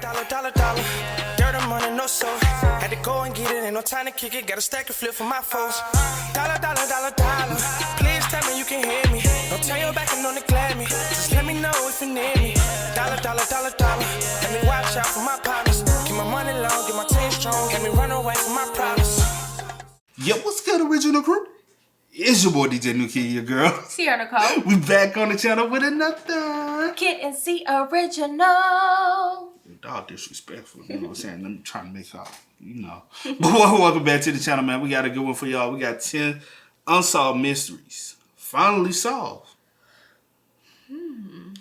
Dollar. Dirt and money, no soul. Had to go and get it, ain't no time to kick it. Got a stack and flip for my foes. Dollar. Please tell me you can hear me. Don't turn your back and don't neglect me. Just let me know if you need me. Dollar. Let me watch out for my partners. Keep my money long, get my team strong. Let me run away from my problems. Yo, what's good, original crew? It's your boy DJ New Kid, your girl. Sierra Nicole. We back on the channel with another Kid and C original. Dog disrespectful, you know what I'm saying? I'm trying to make out, you know. But welcome back to the channel, man. We got a good one for y'all. We got 10 unsolved mysteries finally solved.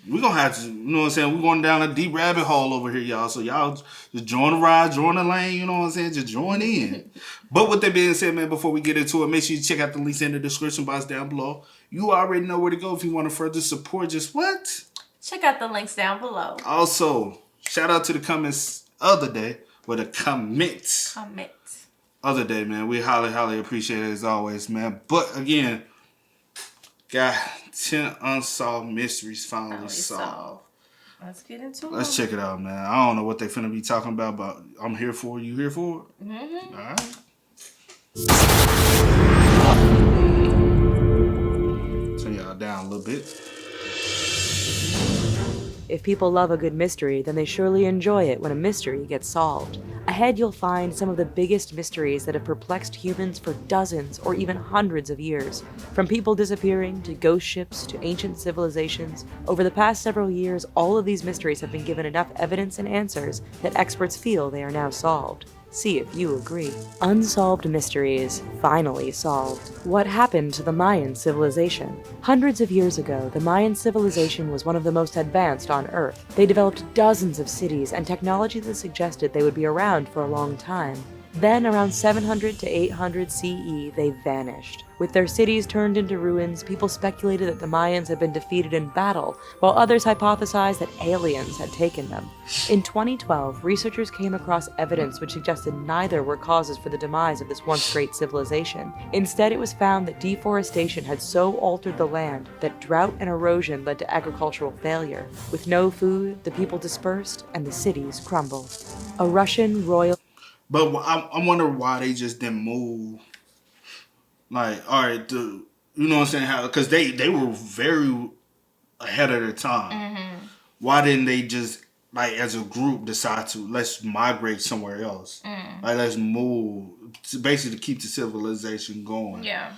We're going to have to, you know what I'm saying? We're going down a deep rabbit hole over here, y'all. So y'all just join the ride, join the lane, you know what I'm saying? Just join in. But with that being said, man, before we get into it, make sure you check out the links in the description box down below. You already know where to go if you want to further support. Just what? Check out the links down below. Also, shout out to the comments other day. With a comment. Other day, man. We highly appreciate it as always, man. But again, got 10 unsolved mysteries finally solved. Let's get into it. Let's check it out, man. I don't know what they finna be talking about, but I'm here for it. You here for it? Mm-hmm. All right. Turn y'all down a little bit. If people love a good mystery, then they surely enjoy it when a mystery gets solved. Ahead, you'll find some of the biggest mysteries that have perplexed humans for dozens or even hundreds of years. From people disappearing, to ghost ships, to ancient civilizations, over the past several years, all of these mysteries have been given enough evidence and answers that experts feel they are now solved. See if you agree. Unsolved mysteries finally solved. What happened to the Mayan civilization? Hundreds of years ago, the Mayan civilization was one of the most advanced on Earth. They developed dozens of cities and technology that suggested they would be around for a long time. Then, around 700 to 800 CE, they vanished. With their cities turned into ruins, people speculated that the Mayans had been defeated in battle, while others hypothesized that aliens had taken them. In 2012, researchers came across evidence which suggested neither were causes for the demise of this once great civilization. Instead, it was found that deforestation had so altered the land that drought and erosion led to agricultural failure. With no food, the people dispersed and the cities crumbled. A Russian royal... But I wonder why they just didn't move. Like, all right, you know what I'm saying? How? Because they were very ahead of their time. Mm-hmm. Why didn't they just, like, as a group, decide to, let's migrate somewhere else? Like, let's move, basically to keep the civilization going. Yeah.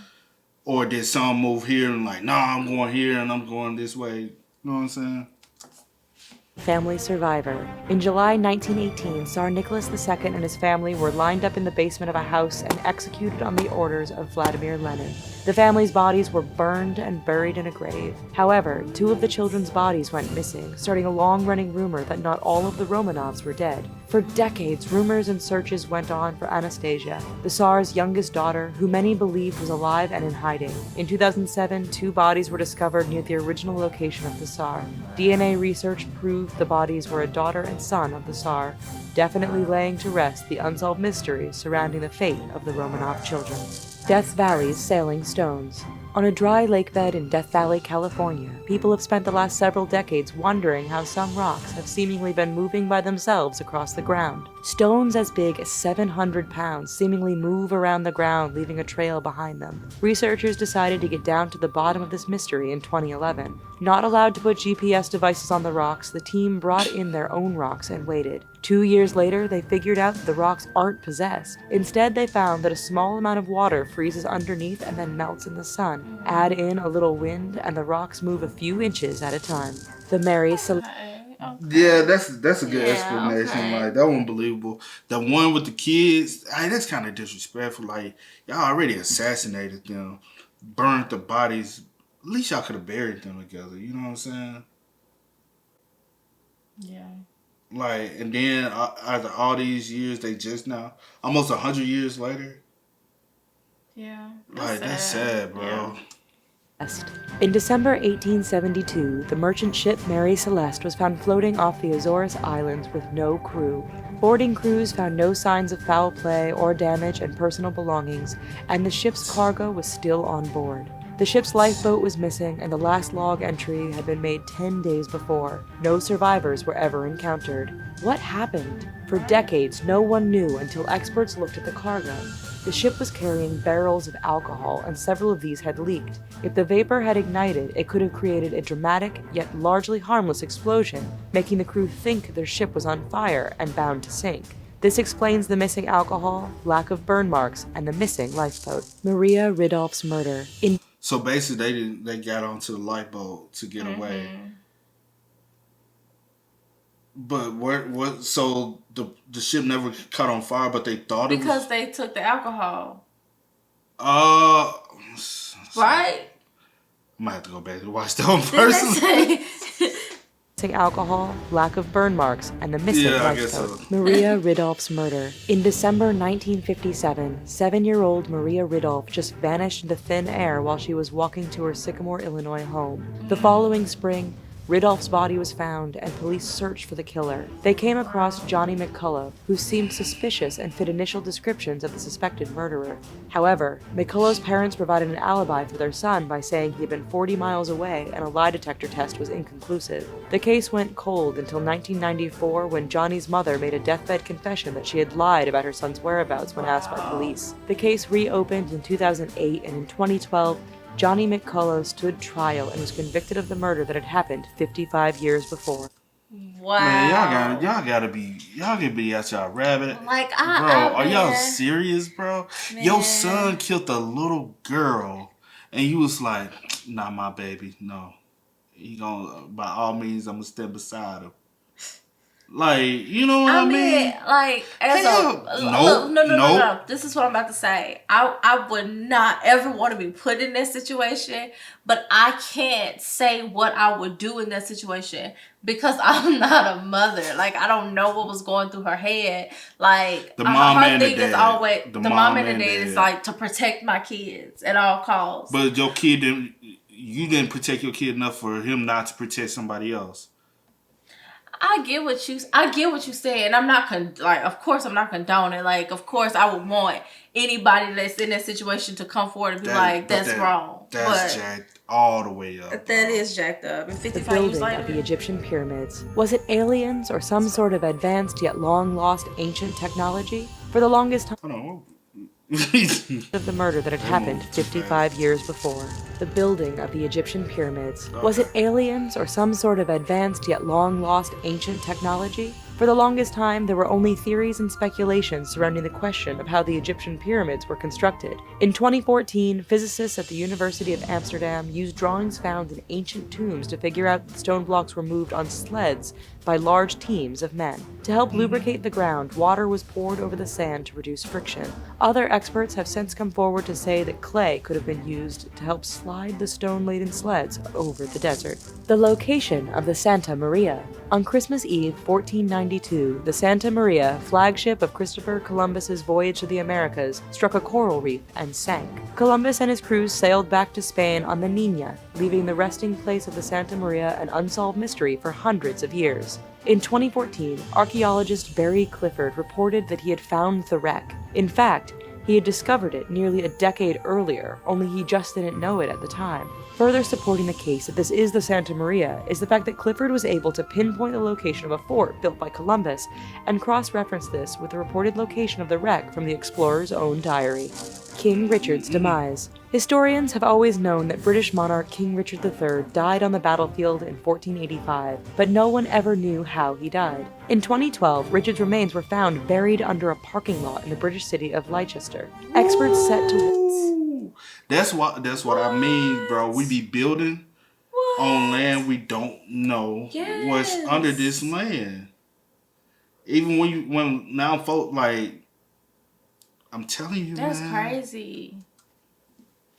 Or did some move here and like, nah, I'm going here and I'm going this way. You know what I'm saying? Family survivor. In July 1918, Tsar Nicholas II and his family were lined up in the basement of a house and executed on the orders of Vladimir Lenin. The family's bodies were burned and buried in a grave. However, 2 of the children's bodies went missing, starting a long-running rumor that not all of the Romanovs were dead. For decades, rumors and searches went on for Anastasia, the Tsar's youngest daughter, who many believed was alive and in hiding. In 2007, 2 bodies were discovered near the original location of the Tsar. DNA research proved the bodies were a daughter and son of the Tsar, definitely laying to rest the unsolved mysteries surrounding the fate of the Romanov children. Death Valley's Sailing Stones. On a dry lake bed in Death Valley, California, people have spent the last several decades wondering how some rocks have seemingly been moving by themselves across the ground. Stones as big as 700 pounds seemingly move around the ground, leaving a trail behind them. Researchers decided to get down to the bottom of this mystery in 2011. Not allowed to put GPS devices on the rocks, the team brought in their own rocks and waited. 2 years later, they figured out that the rocks aren't possessed. Instead, they found that a small amount of water freezes underneath and then melts in the sun. Add in a little wind, and the rocks move a few inches at a time. The Mary Celeste. Yeah, that's a good explanation. Okay. Like, that one believable. The one with the kids, that's kind of disrespectful. Like, y'all already assassinated them, burnt the bodies. At least y'all could have buried them together. You know what I'm saying? Yeah. Like, and then after all these years, they just now, almost 100 years later. Yeah. That's sad, bro. Yeah. In December 1872, the merchant ship Mary Celeste was found floating off the Azores Islands with no crew. Boarding crews found no signs of foul play or damage and personal belongings, and the ship's cargo was still on board. The ship's lifeboat was missing, and the last log entry had been made 10 days before. No survivors were ever encountered. What happened? For decades, no one knew until experts looked at the cargo. The ship was carrying barrels of alcohol, and several of these had leaked. If the vapor had ignited, it could have created a dramatic, yet largely harmless explosion, making the crew think their ship was on fire and bound to sink. This explains the missing alcohol, lack of burn marks, and the missing lifeboat. Maria Ridolph's murder. So basically, they got onto the lifeboat to get away. But what? So the ship never caught on fire, but they thought it was, Because they took the alcohol. I Right? might have to go back and watch that one first. Missing alcohol, lack of burn marks, and the missing I guess lifeboat. so. Maria Ridolph's murder. In December 1957, 7-year-old Maria Ridolph just vanished into thin air while she was walking to her Sycamore, Illinois home. The following spring, Ridolph's body was found, and police searched for the killer. They came across Johnny Mccullough, who seemed suspicious and fit initial descriptions of the suspected murderer. However, Mccullough's parents provided an alibi for their son by saying he had been 40 miles away and a lie detector test was inconclusive. The case went cold until 1994 when Johnny's mother made a deathbed confession that she had lied about her son's whereabouts when asked by police. The case reopened in 2008, and in 2012, Johnny Mccullough stood trial and was convicted of the murder that had happened 55 years before. Wow. Man, y'all gotta be at y'all rabbit. Like, bro, are y'all man. serious, bro? Man. Your son killed a little girl, and you was like, "Not my baby, no. He gonna, by all means, I'm gonna stand beside him." Like, you know what I mean? Like, as Hell, no. This is what I'm about to say. I would not ever want to be put in that situation, but I can't say what I would do in that situation because I'm not a mother. Like, I don't know what was going through her head. Like, The mom her and the thing is dad. always The the mom mom and and the dad dad. is like to protect my kids at all costs. But your kid didn't. You didn't protect your kid enough for him not to protect somebody else. I get what you say, and I'm not of course I'm not condoning. Like, of course I would want anybody that's in that situation to come forward and be that's wrong. That's jacked all the way up. That is jacked up. And The 55 years building later, of the Egyptian pyramids. Was it aliens or some sort of advanced yet long-lost ancient technology? For the longest time Hold on. of the murder that had happened 55 years before. The building of the Egyptian pyramids. Was it aliens or some sort of advanced yet long-lost ancient technology? For the longest time, there were only theories and speculations surrounding the question of how the Egyptian pyramids were constructed. In 2014, physicists at the University of Amsterdam used drawings found in ancient tombs to figure out that stone blocks were moved on sleds by large teams of men. To help lubricate the ground, water was poured over the sand to reduce friction. Other experts have since come forward to say that clay could have been used to help slide the stone-laden sleds over the desert. The location of the Santa Maria. On Christmas Eve, 1492, the Santa Maria, flagship of Christopher Columbus's voyage to the Americas, struck a coral reef and sank. Columbus and his crews sailed back to Spain on the Niña, leaving the resting place of the Santa Maria an unsolved mystery for hundreds of years. In 2014, archaeologist Barry Clifford reported that he had found the wreck. In fact, he had discovered it nearly a decade earlier, only he just didn't know it at the time. Further supporting the case that this is the Santa Maria is the fact that Clifford was able to pinpoint the location of a fort built by Columbus and cross-reference this with the reported location of the wreck from the explorer's own diary. King Richard's demise. Historians have always known that British monarch King Richard III died on the battlefield in 1485, but no one ever knew how he died. In 2012, Richard's remains were found buried under a parking lot in the British city of Leicester. Experts set to... That's what I mean, bro. We be building on land we don't know what's under this land. Even when now folk like, I'm telling you, that's man. crazy.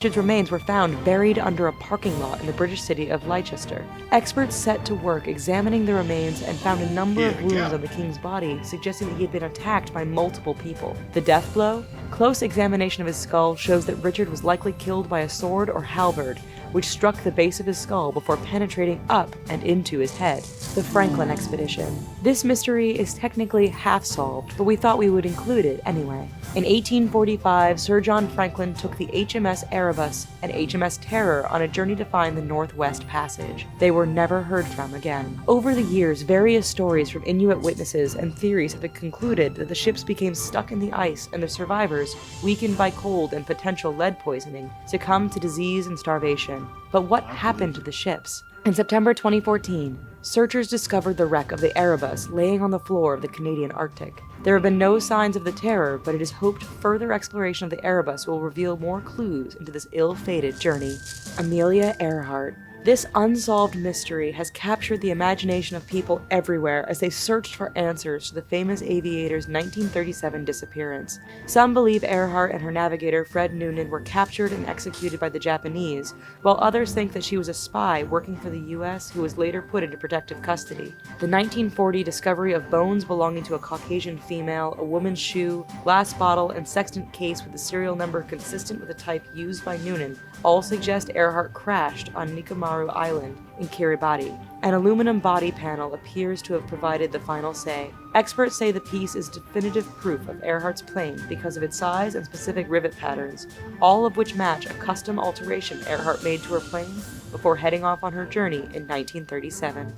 Richard's remains were found buried under a parking lot in the British city of Leicester. Experts set to work examining the remains and found a number of wounds on the king's body, suggesting that he had been attacked by multiple people. The death blow? Close examination of his skull shows that Richard was likely killed by a sword or halberd, which struck the base of his skull before penetrating up and into his head. The Franklin expedition. This mystery is technically half solved, but we thought we would include it anyway. In 1845, Sir John Franklin took the HMS Erebus and HMS Terror on a journey to find the Northwest Passage. They were never heard from again. Over the years, various stories from Inuit witnesses and theories have concluded that the ships became stuck in the ice and the survivors, weakened by cold and potential lead poisoning, succumbed to disease and starvation. But what happened to the ships? In September 2014, searchers discovered the wreck of the Erebus laying on the floor of the Canadian Arctic. There have been no signs of the Terror, but it is hoped further exploration of the Erebus will reveal more clues into this ill-fated journey. Amelia Earhart. This unsolved mystery has captured the imagination of people everywhere as they searched for answers to the famous aviator's 1937 disappearance. Some believe Earhart and her navigator Fred Noonan were captured and executed by the Japanese, while others think that she was a spy working for the US who was later put into protective custody. The 1940 discovery of bones belonging to a Caucasian female, a woman's shoe, glass bottle, and sextant case with a serial number consistent with the type used by Noonan all suggest Earhart crashed on Nikumaru Island in Kiribati. An aluminum body panel appears to have provided the final say. Experts say the piece is definitive proof of Earhart's plane because of its size and specific rivet patterns, all of which match a custom alteration Earhart made to her plane before heading off on her journey in 1937.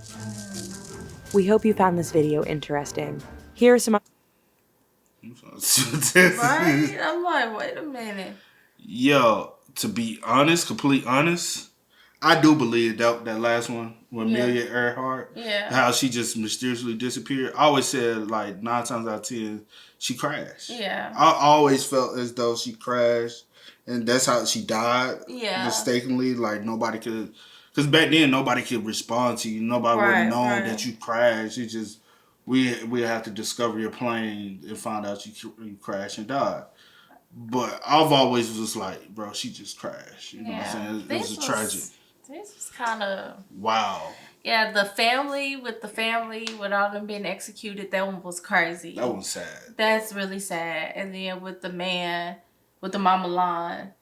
We hope you found this video interesting. Here are some... Right? I'm like, wait a minute. Yo, to be honest, complete honest, I do believe that last one with Amelia Earhart, how she just mysteriously disappeared. I always said, like, 9 times out of 10, she crashed. Yeah. I always felt as though she crashed, and that's how she died mistakenly. Like, nobody could, because back then, nobody could respond to you. Nobody would have known that you crashed. It just, we have to discover your plane and find out you crashed and died. But I've always was like, bro, she just crashed. You know what I'm saying? It was a tragic. This was kind of... Wow. Yeah, the family without them being executed, that one was crazy. That one's sad. That's really sad. And then with the man, with the mama line.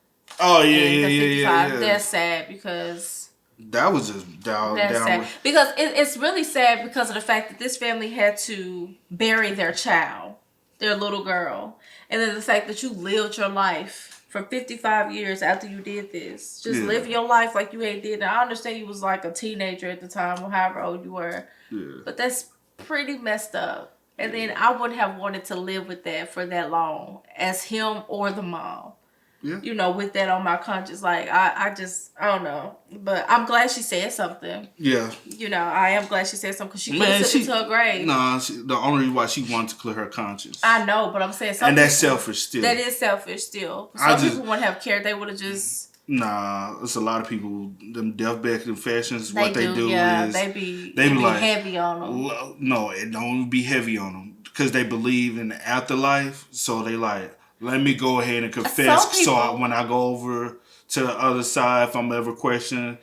Oh, yeah. That's sad because... That was just down. Sad. Because it's really sad because of the fact that this family had to bury their child, their little girl. And then the fact that you lived your life for 55 years after you did this. Just live your life like you ain't did it. I understand you was like a teenager at the time or however old you were. Yeah. But that's pretty messed up. And then I wouldn't have wanted to live with that for that long as him or the mom. Yeah. You know, with that on my conscience. Like, I don't know. But I'm glad she said something. Yeah. You know, I am glad she said something because she could have took it to her grave. No, the only reason why she wanted to clear her conscience. I know, but I'm saying something. And that's selfish still. That is selfish still. Some people wouldn't have cared. They would have just... Nah, it's a lot of people, them deathbed confessions, what they do is... They be like, heavy on them. No, it don't be heavy on them. Because they believe in the afterlife, so they like... Let me go ahead and confess so when I go over to the other side, if I'm ever questioned,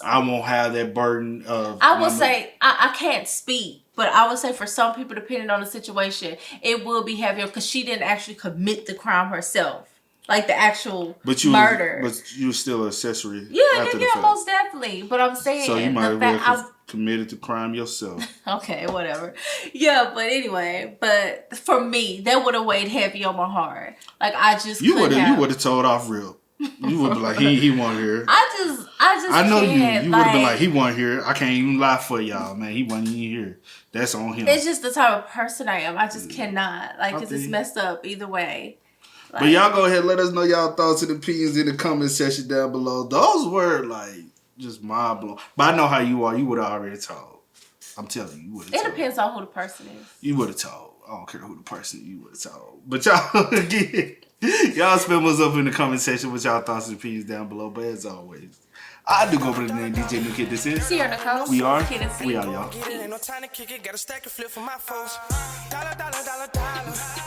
I won't have that burden of... I would say, I can't speak, but I would say for some people, depending on the situation, it will be heavier because she didn't actually commit the crime herself. Like the actual murder. But you were still an accessory. Yeah, most definitely. But I'm saying... So you might have committed the crime yourself. Okay, whatever. Yeah, but anyway, but for me, that would have weighed heavy on my heart. Like I just you would have told off real. You would be like, he wasn't here. I know you would have been like, he wasn't here. I can't even lie for y'all, man. He wasn't even here. That's on him. It's just the type of person I am. I just cannot. Like, because it's messed up either way. Like, but y'all go ahead, let us know y'all thoughts and opinions in the comment section down below. Those were like just mind blowing. But I know how you are. You would have already told. I'm telling you, would have told. It depends on who the person is. You would have told. I don't care who the person is. You would have told. But y'all again, y'all spam us up in the comment section with y'all thoughts and opinions down below. But as always, I do go by the name DJ New Kid. This is Sierra Nicole. We are. We are, y'all. Ain't no time to kick it. Got a stack of flip for my folks. Dollar.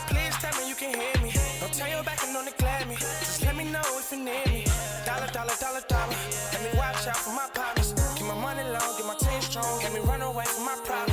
Please tell me you can hear me. Don't turn your back and don't neglect me. Just let me know if you need me. Dollar. Let me watch out for my partners. Keep my money low, get my team strong. Let me run away from my problems.